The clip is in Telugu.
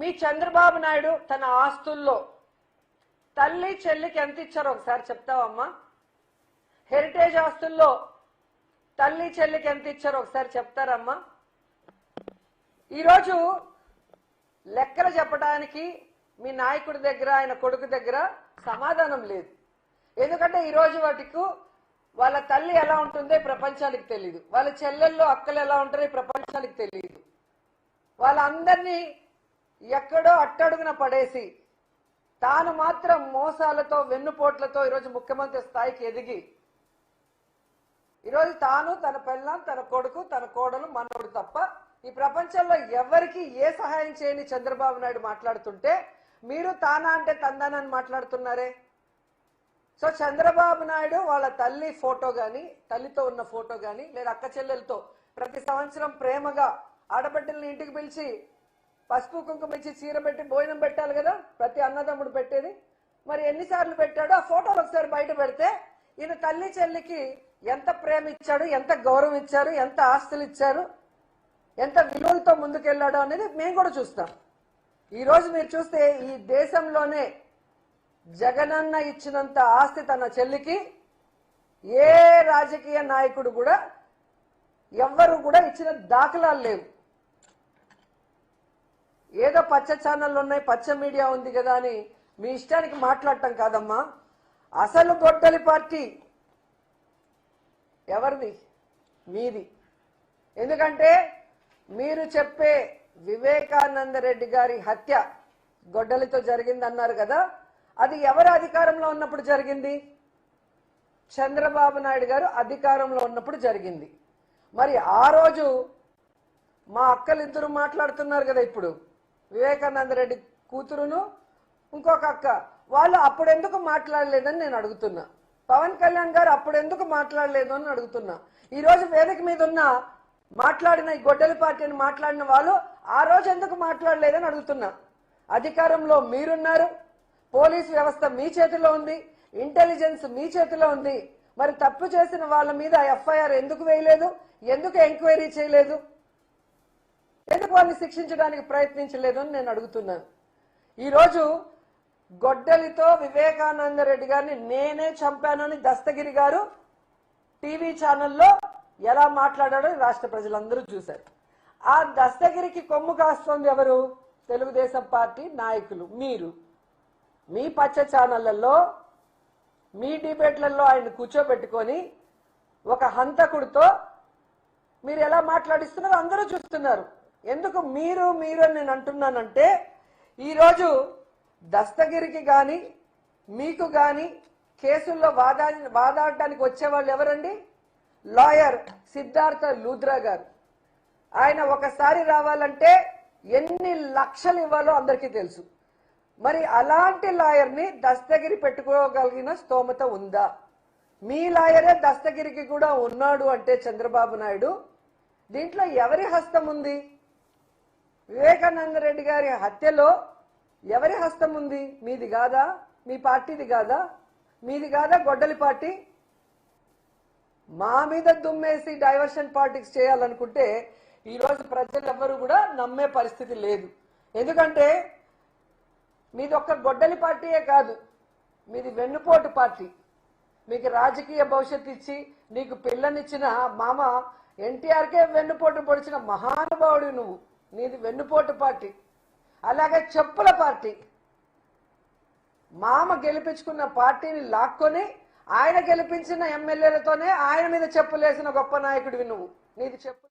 మీ చంద్రబాబు నాయుడు తన ఆస్తుల్లో తల్లి చెల్లికి ఎంత ఇచ్చారో ఒకసారి చెప్తావమ్మా? హెరిటేజ్ ఆస్తుల్లో తల్లి చెల్లికి ఎంత ఇచ్చారో ఒకసారి చెప్తారమ్మా? ఈరోజు లెక్కలు చెప్పడానికి మీ నాయకుడి దగ్గర ఆయన కొడుకు దగ్గర సమాధానం లేదు. ఎందుకంటే ఈరోజు వాటికి వాళ్ళ తల్లి ఎలా ఉంటుందో ప్రపంచానికి తెలియదు, వాళ్ళ చెల్లెళ్ళు అక్కలు ఎలా ఉంటారో ప్రపంచానికి తెలియదు. వాళ్ళందరినీ ఎక్కడో అట్టడుగున పడేసి తాను మాత్రం మోసాలతో వెన్నుపోట్లతో ఈరోజు ముఖ్యమంత్రి స్థాయికి ఎదిగి ఈరోజు తాను తన పెళ్ళాం తన కొడుకు తన కోడలు మనోడు తప్ప ఈ ప్రపంచంలో ఎవరికి ఏ సహాయం చేయని చంద్రబాబు నాయుడు మాట్లాడుతుంటే మీరు తానా అంటే తందానని మాట్లాడుతున్నారే. సో చంద్రబాబు నాయుడు వాళ్ళ తల్లి ఫోటో గాని తల్లితో ఉన్న ఫోటో గాని లేదా అక్క చెల్లెలతో ప్రతి సంవత్సరం ప్రేమగా ఆడబిడ్డల్ని ఇంటికి పిలిచి పసుపు కుంకుమ ఇచ్చి చీర పెట్టి భోజనం పెట్టాలి కదా ప్రతి అన్నదమ్ముడు పెట్టేది. మరి ఎన్నిసార్లు పెట్టాడో ఆ ఫోటోలు ఒకసారి బయట పెడితే ఈయన తల్లి చెల్లికి ఎంత ప్రేమ ఇచ్చాడు, ఎంత గౌరవం ఇచ్చారు, ఎంత ఆస్తులు ఇచ్చారు, ఎంత విలువలతో ముందుకెళ్ళాడో అనేది మేము కూడా చూస్తాం. ఈరోజు మీరు చూస్తే ఈ దేశంలోనే జగనన్న ఇచ్చినంత ఆస్తి తన చెల్లికి ఏ రాజకీయ నాయకుడు కూడా ఎవ్వరు కూడా ఇచ్చిన దాఖలాలు లేవు. ఏదో పచ్చ ఛానళ్ళు ఉన్నాయి, పచ్చ మీడియా ఉంది కదా అని మీ ఇష్టానికి మాట్లాడటం కాదమ్మా. అసలు గొడ్డలి పార్టీ ఎవరిది? మీది. ఎందుకంటే మీరు చెప్పే వివేకానంద రెడ్డి గారి హత్య గొడ్డలితో జరిగింది అన్నారు కదా, అది ఎవరు అధికారంలో ఉన్నప్పుడు జరిగింది? చంద్రబాబు నాయుడు గారు అధికారంలో ఉన్నప్పుడు జరిగింది. మరి ఆ రోజు మా అక్కలు ఇద్దరు మాట్లాడుతున్నారు కదా, ఇప్పుడు వివేకానంద రెడ్డి కూతురును ఇంకొక అక్క, వాళ్ళు అప్పుడెందుకు మాట్లాడలేదని నేను అడుగుతున్నా. పవన్ కళ్యాణ్ గారు అప్పుడెందుకు మాట్లాడలేదు అని అడుగుతున్నా. ఈరోజు వేదిక మీద ఉన్న మాట్లాడిన ఈ గొడ్డలి పార్టీని మాట్లాడిన వాళ్ళు ఆ రోజు ఎందుకు మాట్లాడలేదని అడుగుతున్నా. అధికారంలో మీరున్నారు, పోలీసు వ్యవస్థ మీ చేతిలో ఉంది, ఇంటెలిజెన్స్ మీ చేతిలో ఉంది. మరి తప్పు చేసిన వాళ్ళ మీద ఎఫ్ఐఆర్ ఎందుకు వేయలేదు? ఎందుకు ఎంక్వైరీ చేయలేదు? ఎందుకు వాళ్ళని శిక్షించడానికి ప్రయత్నించలేదు అని నేను అడుగుతున్నాను. ఈరోజు గొడ్డలితో వివేకానంద రెడ్డి గారిని నేనే చంపానని దస్తగిరి గారు టీవీ ఛానల్లో ఎలా మాట్లాడాడో రాష్ట్ర ప్రజలందరూ చూశారు. ఆ దస్తగిరికి కొమ్ము కాస్తోంది ఎవరు? తెలుగుదేశం పార్టీ నాయకులు. మీరు మీ పచ్చ ఛానళ్లలో మీ డిబేట్లలో ఆయన కూర్చోబెట్టుకొని ఒక హంతకుడితో మీరు ఎలా మాట్లాడిస్తున్నారో అందరూ చూస్తున్నారు. ఎందుకు మీరు మీరు అని నేను అంటున్నానంటే, ఈరోజు దస్తగిరికి కానీ మీకు కానీ కేసుల్లో వాదాడటానికి వచ్చేవాళ్ళు ఎవరండి? లాయర్ సిద్ధార్థ లూథ్రా గారు. ఆయన ఒకసారి రావాలంటే ఎన్ని లక్షలు ఇవ్వాలో అందరికీ తెలుసు. మరి అలాంటి లాయర్ని దస్తగిరి పెట్టుకోగలిగిన స్తోమత ఉందా? మీ లాయరే దస్తగిరికి కూడా ఉన్నాడు అంటే చంద్రబాబు నాయుడు, దీంట్లో ఎవరి హస్తం ఉంది? వివేకానంద రెడ్డి గారి హత్యలో ఎవరి హస్తం ఉంది? మీది కాదా? మీ పార్టీది కాదా? మీది కాదా గొడ్డలి పార్టీ? మా మీద దుమ్మేసి డైవర్షన్ పాలిటిక్స్ చేయాలనుకుంటే ఈరోజు ప్రజలు ఎవ్వరూ కూడా నమ్మే పరిస్థితి లేదు. ఎందుకంటే మీది ఒక్క గొడ్డలి పార్టీయే కాదు, మీది వెన్నుపోటు పార్టీ. మీకు రాజకీయ భవిష్యత్తు ఇచ్చి నీకు పిల్లనిచ్చిన మామ ఎన్టీఆర్కే వెన్నుపోటు పొడిచిన మహానుభావుడు నువ్వు. నీది వెన్నుపోటు పార్టీ. అలాగే చెప్పుల పార్టీ. మామ గెలిపించుకున్న పార్టీని లాక్కొని ఆయన గెలిపించిన ఎమ్మెల్యేలతోనే ఆయన మీద చెప్పులేసిన గొప్ప నాయకుడివి నువ్వు. నీది చెప్పు.